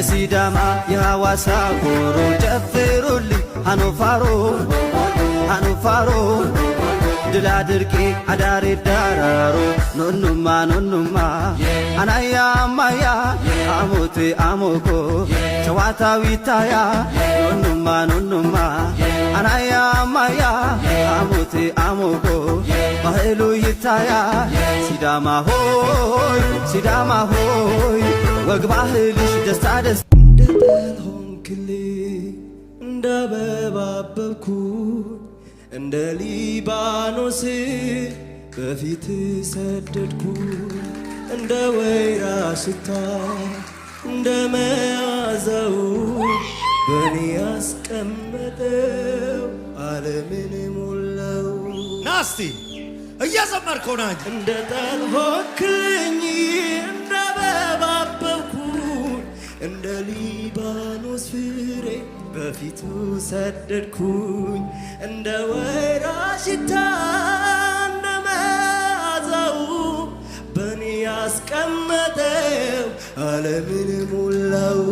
የሲዳማ የሐዋሳ ጎሮ ጨፍሩልኝ ሃኖፋሮ ሃኖፋሮ ድላ ድርቄ አዳሬ ዳራሮ ኖኑማ ኖኑማ አናያ ማያ አሞቴ አሞኮ ጨዋታው ይታያ ኖኑማ ኖኑማ አናያ ማያ አሞቴ አሞኮ ባህሉ ይታያ ሲዳማ ሆይ ሲዳማ ሆይ ወግ ባህልሽ ደስታ ደስ እንደጠል ሆንክልኝ እንደ አበባ አበብኩኝ እንደ ሊባኖስ በፊት ሰደድኩ እንደ ወይራ ሽታ እንደ መዓዛው በኔ ያስቀመጠው ዓለምን ሞላው። ናስቲ እያዘመርከው ና እንደ ጠል ሆንክልኝ እንደ አበባ አበብኩኝ እንደ ሊባኖስ ፍሬ በፊቱ ሰደድኩኝ እንደ ወይራ ሽታ እንደ መዓዛው በኔ ያስቀመጠው ዓለምን ሞላው።